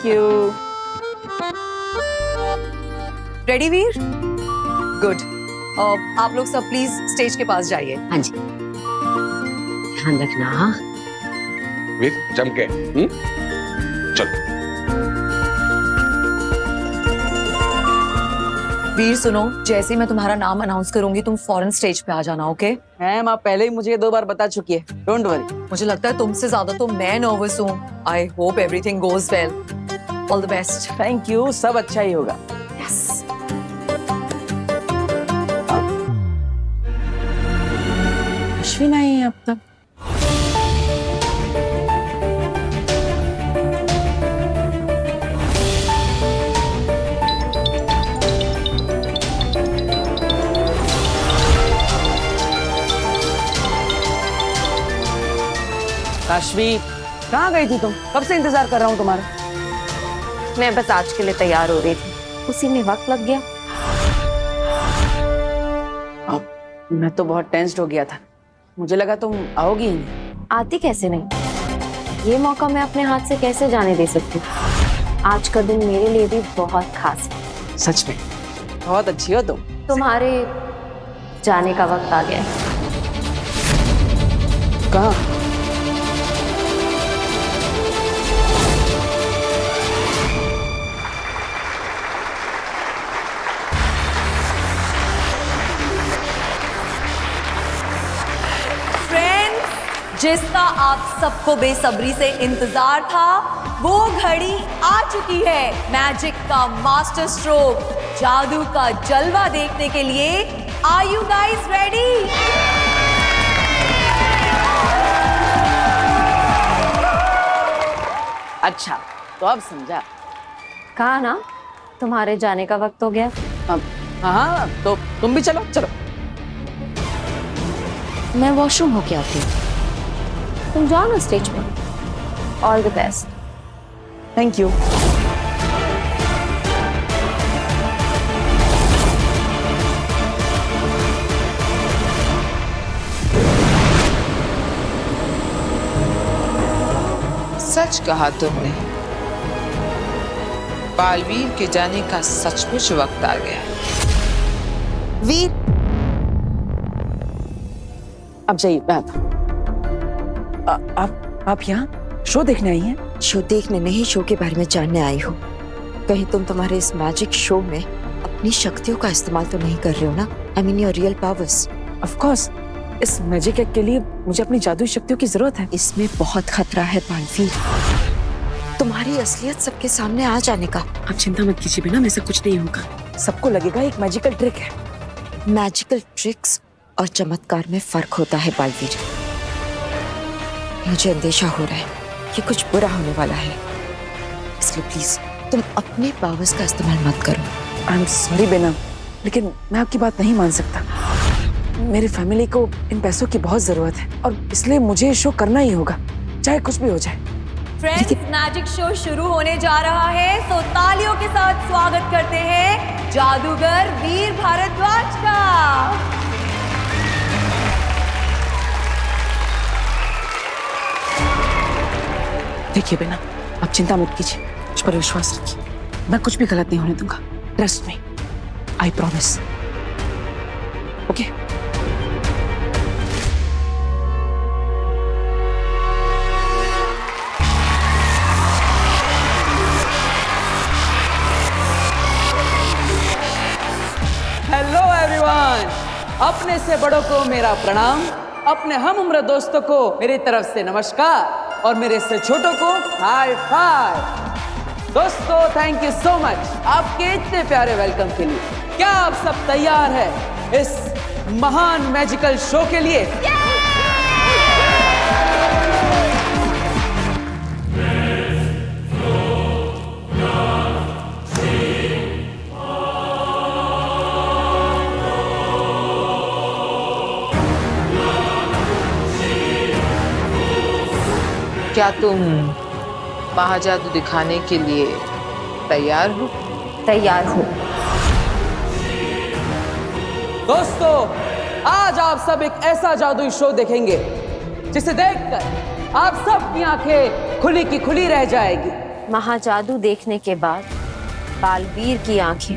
Thank you. Ready Veer? Good. आप लोग सब प्लीज स्टेज के पास जाइए। हाँ जी, ध्यान रखना। हाँ वीर जम के चल। वीर सुनो, जैसे ही मैं तुम्हारा नाम अनाउंस करूंगी तुम फौरन स्टेज पे आ जाना, ओके? मैम आप पहले ही मुझे 2 बार बता चुकी है, डोंट वरी। मुझे लगता है तुमसे ज्यादा तो मैं नर्वस हूँ। I hope everything goes well. All the best. Thank you, सब अच्छा ही होगा। यस। अश्विन आई है अब तक। काशवी, कहाँ गई थी तुम? कब से इंतजार कर रहा हूँ तुम्हारा। मैं बस आज के लिए तैयार हो रही थी, उसी में वक्त लग गया। मैं तो बहुत टेंस्ड हो गया था, मुझे लगा तुम आओगी ही नहीं। आती कैसे नहीं, ये मौका मैं अपने हाथ से कैसे जाने दे सकती हूँ। आज का दिन मेरे लिए भी बहुत खास है। सच में बहुत अच्छी हो तुम। तुम्हारे जाने का वक्त आ गया है। कहाँ? जिसका आप सबको बेसब्री से इंतजार था वो घड़ी आ चुकी है। मैजिक का मास्टर स्ट्रोक, जादू का जलवा देखने के लिए आर यू गाइस रेडी? अच्छा तो अब समझा। कहा ना तुम्हारे जाने का वक्त हो गया। हाँ तो तुम भी चलो चलो। मैं वॉशरूम होके आती हूँ, तुम जाओ ना स्टेज पे। All the best. Thank you. सच कहा तुमने, बालवीर के जाने का सचमुच वक्त आ गया। वीर, अब जाइए, मैं आता हूँ। आप यहाँ शो देखने आई हैं? शो देखने नहीं, शो के बारे में जानने आई हूँ। कहीं तुम तुम्हारे इस मैजिक शो में अपनी शक्तियों का इस्तेमाल तो नहीं कर रहे हो ना? I mean your real powers. Of course, इस मैजिक एक्ट के लिए मुझे अपनी जादुई शक्तियों की जरूरत है। इसमें बहुत खतरा है बालवीर, तुम्हारी असलियत सबके सामने आ जाने का। आप चिंता मत कीजिए बिना, ऐसा कुछ नहीं होगा। सबको लगेगा एक मैजिकल ट्रिक है। मैजिकल ट्रिक्स और चमत्कार में फर्क होता है बालवीर। मुझे अंदेशा हो रहा है कि कुछ बुरा होने वाला है, इसलिए प्लीज तुम अपने पावर्स का इस्तेमाल मत करो। आई एम सॉरी बेनम, लेकिन मैं आपकी बात नहीं मान सकता। मेरी फैमिली को इन पैसों की बहुत जरूरत है और इसलिए मुझे ये शो करना ही होगा, चाहे कुछ भी हो जाए। फ्रेंड्स, मैजिक शो शुरू होने जा रहा है, तो तालियों के साथ स्वागत करते हैं जादूगर वीर भारद्वाज का। देखिए बेना, आप चिंता मत कीजिए, मुझ पर विश्वास रखिए, मैं कुछ भी गलत नहीं होने दूंगा। Trust me, I promise. Okay? Hello everyone, अपने से बड़ों को मेरा प्रणाम, अपने हम उम्र दोस्तों को मेरी तरफ से नमस्कार और मेरे से छोटों को हाई फाइव। दोस्तों, थैंक यू सो मच आपके इतने प्यारे वेलकम के लिए। क्या आप सब तैयार हैं इस महान मैजिकल शो के लिए? क्या तुम महाजादू दिखाने के लिए तैयार हो? तैयार हो। दोस्तों, आज आप सब एक ऐसा जादुई शो देखेंगे जिसे देखकर आप सब की आंखें खुली की खुली रह जाएगी। महाजादू देखने के बाद बालवीर की आंखें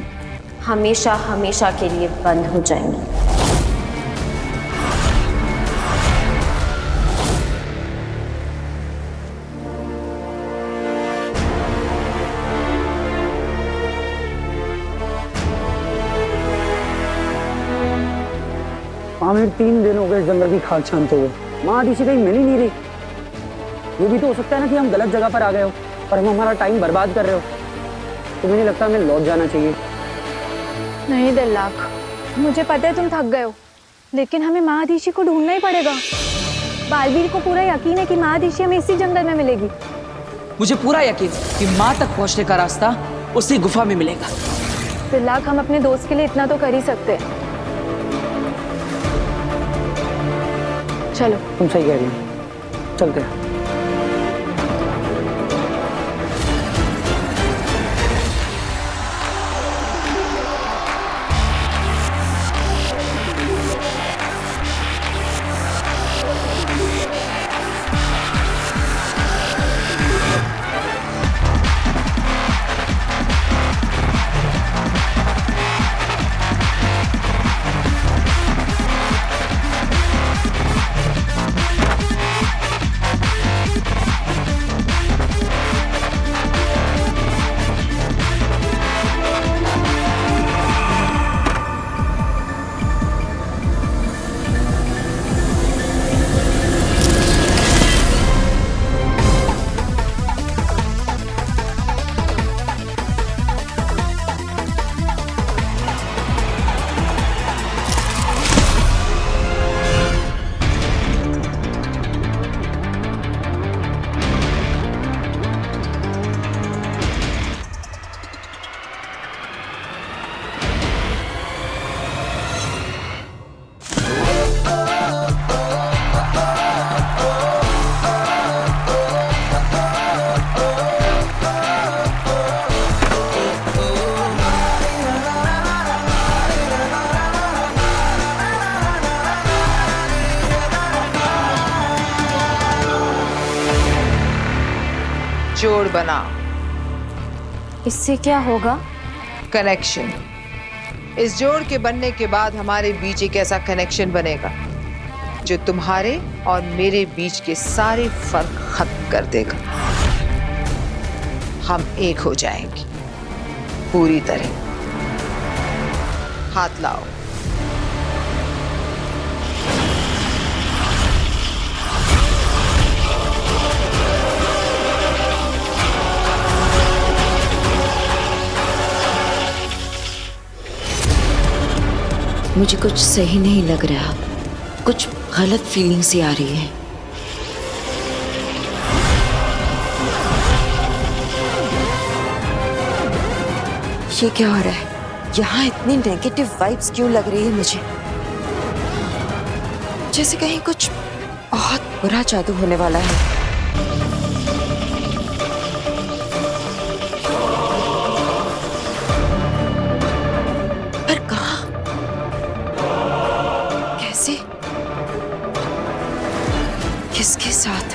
हमेशा हमेशा के लिए बंद हो जाएंगी। आमिर 3 दिन हो गए जंगल की खाद छानते हुए, माँ आदिशि कहीं मिल ही नहीं रही। ये भी तो हो सकता है ना कि हम गलत जगह पर आ गए हो और हम हमारा टाइम बर्बाद कर रहे हो। तुम्हें नहीं लगता हमें लौट जाना चाहिए? नहीं दिललाख, मुझे पता है तुम थक गए हो, लेकिन हमें माँ आदिशि को ढूंढना ही पड़ेगा। बालवीर को पूरा यकीन है कि माँ आदिशि हमें इसी जंगल में मिलेगी। मुझे पूरा यकीन कि माँ तक पहुंचने का रास्ता उसी गुफा में मिलेगा। दिललाख, हम अपने दोस्त के लिए इतना तो कर ही सकते हैं। चलो। तुम सही कह रही हो, चलते हैं। जोड़ बना। इससे क्या होगा? कनेक्शन। इस जोड़ के बनने के बाद हमारे बीच एक ऐसा कनेक्शन बनेगा जो तुम्हारे और मेरे बीच के सारे फर्क खत्म कर देगा। हम एक हो जाएंगे पूरी तरह। हाथ लाओ। मुझे कुछ सही नहीं लग रहा, कुछ गलत फीलिंग सी आ रही है। ये क्या हो रहा है? यहाँ इतनी नेगेटिव वाइब्स क्यों लग रही है मुझे? जैसे कहीं कुछ बहुत बुरा जादू होने वाला है। किसके साथ?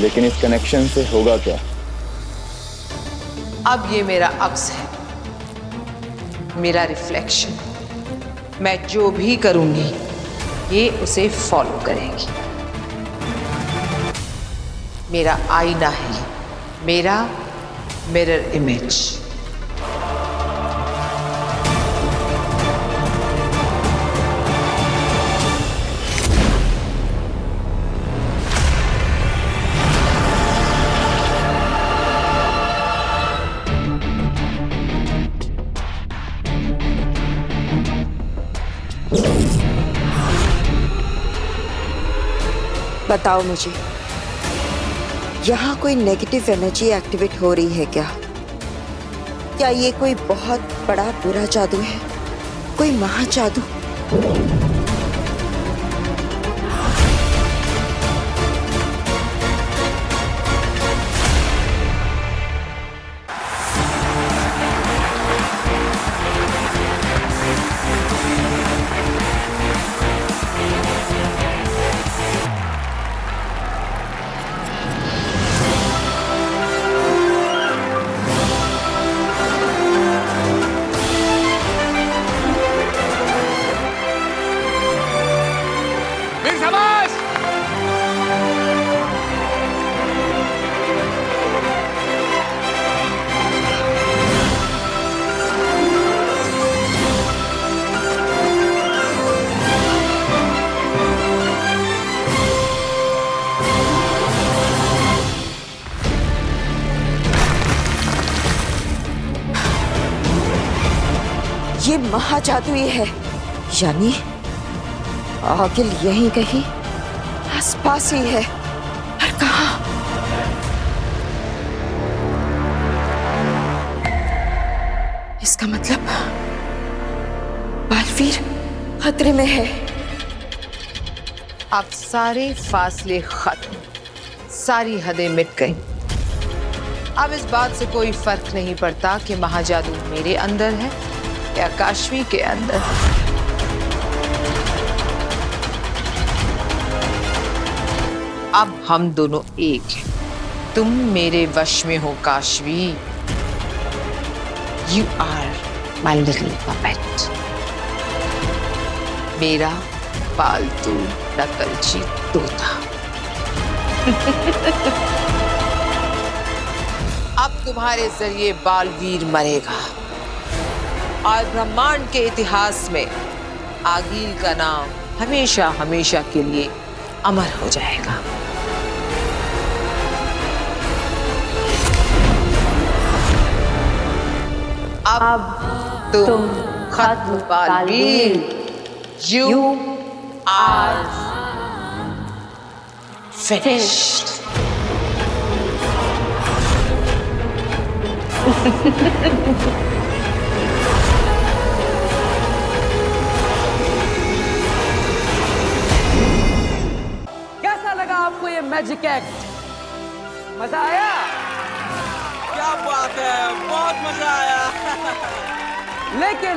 लेकिन इस कनेक्शन से होगा क्या? अब ये मेरा अक्स है, मेरा रिफ्लेक्शन। मैं जो भी करूंगी ये उसे फॉलो करेंगी। मेरा आईना है, मेरा मिरर इमेज। बताओ मुझे, यहाँ कोई नेगेटिव एनर्जी एक्टिवेट हो रही है क्या? क्या ये कोई बहुत बड़ा बुरा जादू है, कोई महाजादू? ये महाजादुई है, यानी आगिल यहीं कहीं आसपास ही है, पर कहाँ? इसका मतलब बालवीर खतरे में है। अब सारे फासले खत्म, सारी हदें मिट गई। अब इस बात से कोई फर्क नहीं पड़ता कि महाजादू मेरे अंदर है या काशवी के अंदर। अब हम दोनों एक हैं। तुम मेरे वश में हो Kashvi. You are my little puppet, मेरा पालतू नकलची तोता। अब तुम्हारे जरिए बालवीर मरेगा और ब्रह्मांड के इतिहास में आगिल का नाम हमेशा हमेशा के लिए अमर हो जाएगा। अब तुम खत्म बालवीर। You are finished. कैसा लगा आपको ये मैजिक एक्ट? मजा आया? क्या बात है, बहुत मजा आया। लेकिन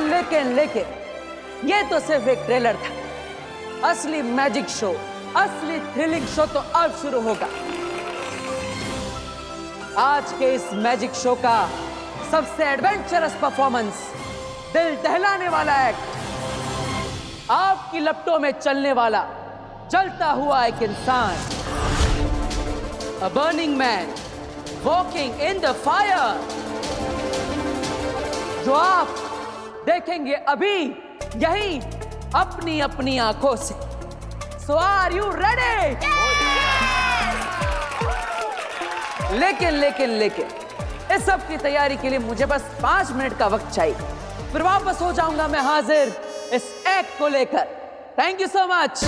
ये तो सिर्फ एक ट्रेलर था। असली मैजिक शो, असली थ्रिलिंग शो तो अब शुरू होगा। आज के इस मैजिक शो का सबसे एडवेंचरस परफॉर्मेंस, दिल दहलाने वाला एक्ट, आपकी लपटों में चलने वाला जलता हुआ एक इंसान, अ burning man walking in the fire, जो आप देखेंगे अभी यही अपनी अपनी आंखों से। सो आर यू रेडी? लेकिन इस सब की तैयारी के लिए मुझे बस 5 मिनट का वक्त चाहिए, फिर वापस हो जाऊंगा मैं हाजिर इस एक्ट को लेकर। Thank you so much.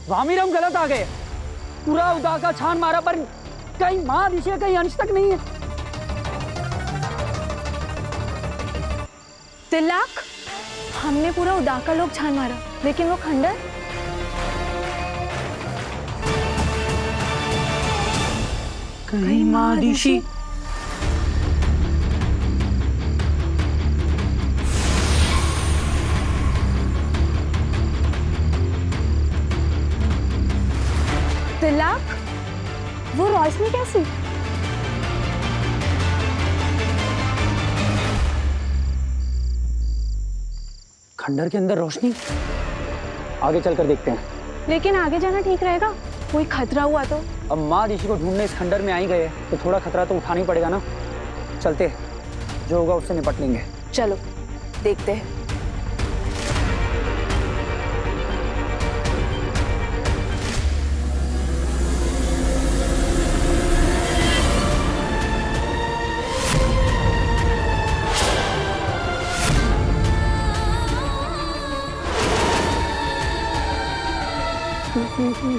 Vamir, हम गलत आ गए। पूरा उदा का छान मारा पर कहीं महादिशा कहीं अंश तक नहीं है। तिलक, हमने पूरा उदा का लोग छान मारा, लेकिन वो खंडर कहीं महादिशी। तिलक, वो रोशनी कैसी? खंडर के अंदर रोशनी, आगे चलकर देखते हैं। लेकिन आगे जाना ठीक रहेगा? कोई खतरा हुआ तो? अब माँ ऋषि को ढूंढने इस खंडर में आ ही गए तो थोड़ा खतरा तो उठाना ही पड़ेगा ना। चलते, जो होगा उससे निपट लेंगे। चलो देखते हैं।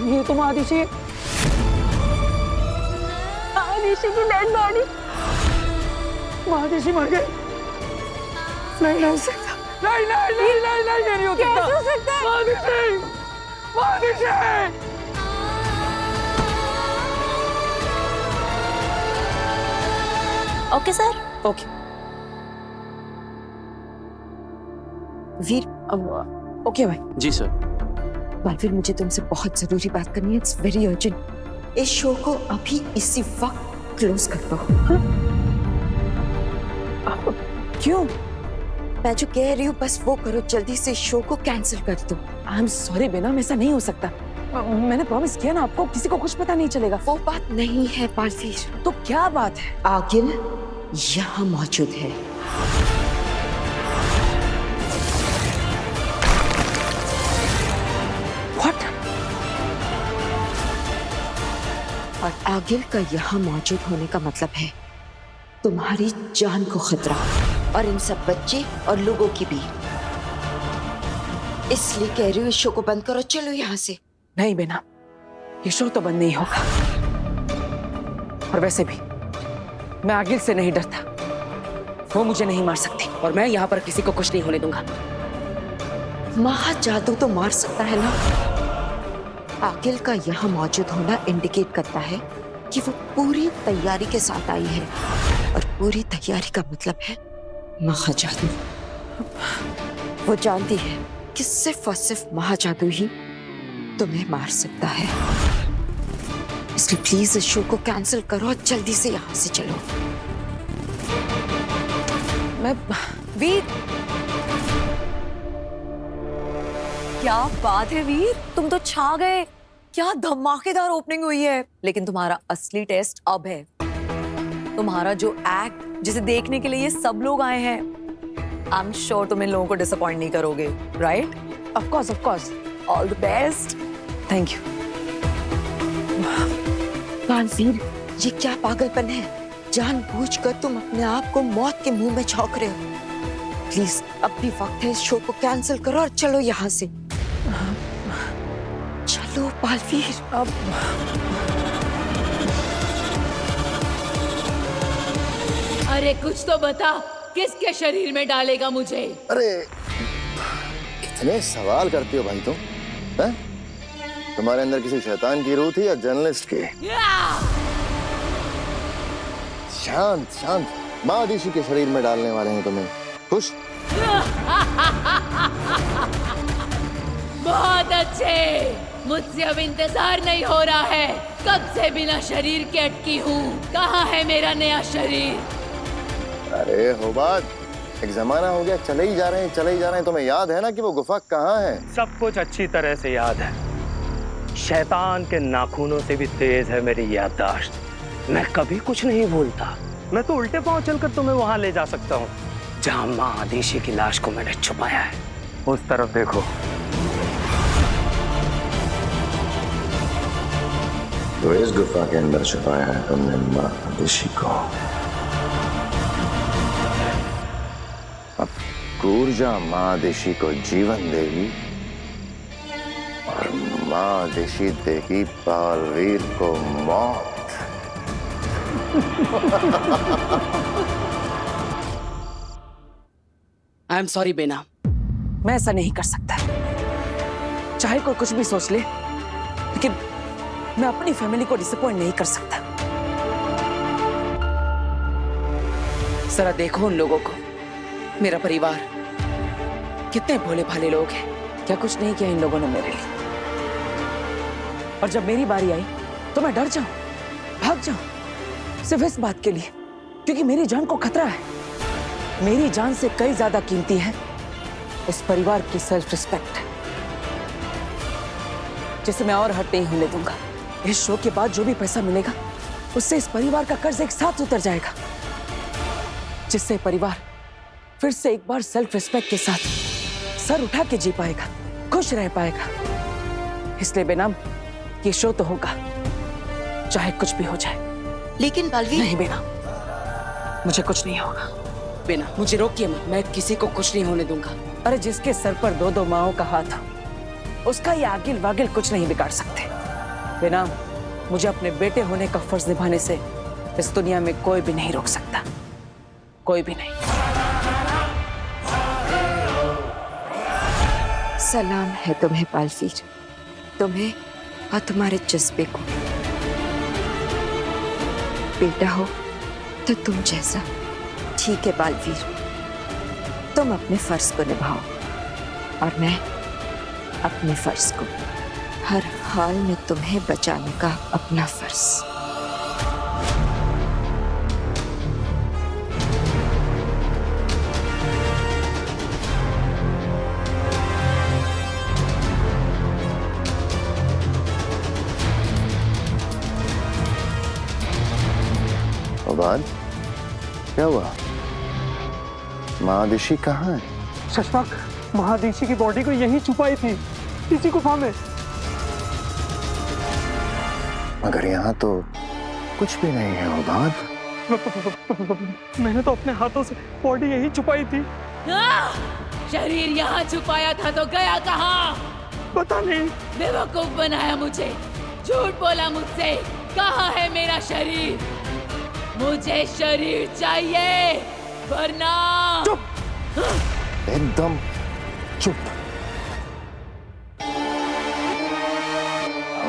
ये तो माँ ऋषि, ऋषि की डेड बॉडी। माँ ऋषि मर गए। नहीं हो सकता, नहीं नहीं नहीं नहीं नहीं, ये नहीं हो सकता। कैसे हो सकता है? माँ ऋषि, माँ Rishi. Okay sir. Okay Veer, okay भाई। जी सर। बालवीर, मुझे तुमसे बहुत जरूरी बात करनी है। It's very urgent. इस शो को अभी इसी वक्त क्लोज कर दो। क्यों? मैं जो कह रही हूँ बस वो करो, जल्दी से इस शो को कैंसिल कर दो। आई एम सॉरी बेनम, ऐसा नहीं हो सकता। मैंने प्रॉमिस किया ना आपको, किसी को कुछ पता नहीं चलेगा। वो बात नहीं है बालवीर। तो क्या बात है? आगिल यहाँ मौजूद है। What? और आगिल का यहाँ मौजूद होने का मतलब है तुम्हारी जान को खतरा, और इन सब बच्चे और लोगों की भी। इसलिए कह रही हूँ इस शो को बंद करो, चलो यहाँ से। नहीं बेना, ये शो तो बंद नहीं होगा। और वैसे भी मैं आगिल से नहीं डरता, वो मुझे नहीं मार सकती, और मैं यहाँ पर किसी को कुछ नहीं होने दूंगा। महा जादू तो मार सकता है ना। आगिल का यहाँ मौजूद होना इंडिकेट करता है कि वो पूरी तैयारी के साथ आई है, और पूरी तैयारी का मतलब है महाजादू। वो जानती है कि सिर्फ और सिर्फ महाजादू ही तुम्हें मार सकता है। इसलिए प्लीज इस शो को कैंसिल करो और जल्दी से यहाँ से चलो। मैं वीर, क्या बात है वीर, तुम तो छा गए। क्या धमाकेदार ओपनिंग हुई है। लेकिन तुम्हारा असली टेस्ट अब है। तुम्हारा जो एक्ट, जिसे देखने के लिए ये सब लोग आए हैं, आई एम श्योर तुम इन लोगों को डिसअपॉइंट नहीं करोगे, right? Of course. All the best. Thank you. Baalveer, ये क्या पागलपन है? जानबूझकर तुम अपने आप को मौत के मुंह में झोंक रहे हो। प्लीज अब भी वक्त है, इस शो को कैंसिल करो और चलो यहाँ से। चलो बालवीर। अब अरे कुछ तो बता, किसके शरीर में डालेगा मुझे? अरे कितने सवाल करती हो भाई तुम, हैं? तुम्हारे अंदर किसी शैतान की रूह थी या जर्नलिस्ट की? शांत शांत, माँ ऋषि के शरीर में डालने वाले हैं तुम्हें। खुश? बहुत अच्छे, मुझसे अब इंतजार नहीं हो रहा है। कब से बिना शरीर के अटकी हूँ। कहाँ है मेरा नया शरीर? अरे हो बात, एक जमाना हो गया, चले ही जा रहे हैं। तुम्हें याद है ना कि वो गुफा कहाँ है? सब कुछ अच्छी तरह से याद है। शैतान के नाखूनों से भी तेज है मेरी याददाश्त। मैं कभी कुछ नहीं भूलता। मैं तो उल्टे पांव चलकर तुम्हें वहां ले जा सकता हूँ जहां माँ आदिशि की लाश को मैंने छुपाया है। उस तरफ देखो। तो इस गुफा के अंदर छुपाया है तुमने माँ आदिशि को। अब ऊर्जा माँ आदिशि को जीवन देगी और माँ आदिशि देगी बालवीर को मौत। आई एम सॉरी बेना, मैं ऐसा नहीं कर सकता। चाहे कोई कुछ भी सोच ले, लेकिन मैं अपनी फैमिली को डिसअपॉइंट नहीं कर सकता। जरा देखो उन लोगों को, मेरा परिवार, कितने भोले भाले लोग हैं। क्या कुछ नहीं किया इन लोगों ने मेरे लिए। और जब मेरी बारी आई तो मैं डर जाऊं, भाग जाऊं सिर्फ इस बात के लिए क्योंकि मेरी जान को खतरा है। मेरी जान से कई ज्यादा कीमती है इस परिवार की सेल्फ रिस्पेक्ट, जिसे मैं और हट नहीं होने दूंगा। इस शो के बाद जो भी पैसा मिलेगा उससे इस परिवार का कर्ज एक साथ उतर जाएगा, जिससे परिवार फिर से एक बार सेल्फ रिस्पेक्ट के साथ सर उठा के जी पाएगा, खुश रह पाएगा। इसलिए बेनाम ये शो तो होगा, चाहे कुछ भी हो जाए। लेकिन बालवीर, नहीं बेनाम, मुझे कुछ नहीं होगा। बेनाम मुझे रोकिए मत, मैं किसी को कुछ नहीं होने दूंगा। अरे जिसके सर पर दो दो माओं का हाथ हो उसका ये आगिल वागिल कुछ नहीं बिगाड़ सकते। बेनाम मुझे अपने बेटे होने का फर्ज निभाने से इस दुनिया में कोई भी नहीं रोक सकता, कोई भी नहीं। सलाम है तुम्हें बालवीर, तुम्हें और तुम्हारे जज्बे को। बेटा हो तो तुम जैसा। ठीक है बालवीर, तुम अपने फर्ज को निभाओ और मैं अपने फर्ज को। हर हाल में तुम्हें बचाने का अपना फर्ज। बाद क्या हुआ? महादिशी कहाँ है? शशपाक, महादिशी की बॉडी को यहीं छुपाई थी, इसी गुफा में। मगर यहाँ तो कुछ भी नहीं है उबाद। मैंने तो अपने हाथों से बॉडी यहीं छुपाई थी। शरीर यहाँ छुपाया था तो गया कहाँ? पता नहीं। बेवकूफ बनाया मुझे, झूठ बोला मुझसे। कहाँ है मेरा शरीर? मुझे शरीर चाहिए वरना। चुप, एकदम चुप।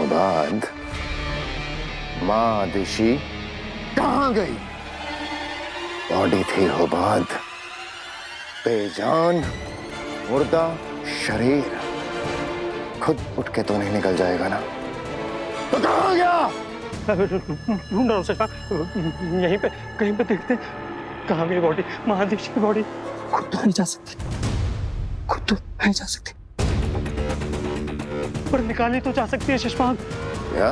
उबाद, महादिशी कहाँ गई? बॉडी थी उबाद, बेजान मुर्दा शरीर। खुद उठ के तो नहीं निकल जाएगा ना? तो कहाँ गया? ढूंढ रहा हूँ, यहीं पे कहीं पे देखते कहाँ गई बॉडी, महादिशी की बॉडी। खुद तो नहीं जा सकती, खुद तो नहीं जा सकती, पर निकाली तो जा सकती है शशपाक। क्या?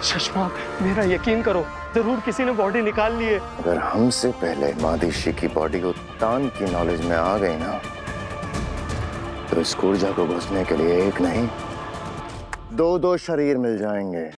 शशपाक, मेरा यकीन करो, जरूर किसी ने बॉडी निकाल ली है। अगर हमसे पहले महादिशी की बॉडी उत्तान की नॉलेज में आ गई ना, तो इस ऊर्जा को घुसने के लिए एक नहीं, दो दो शरीर मिल जाएंगे।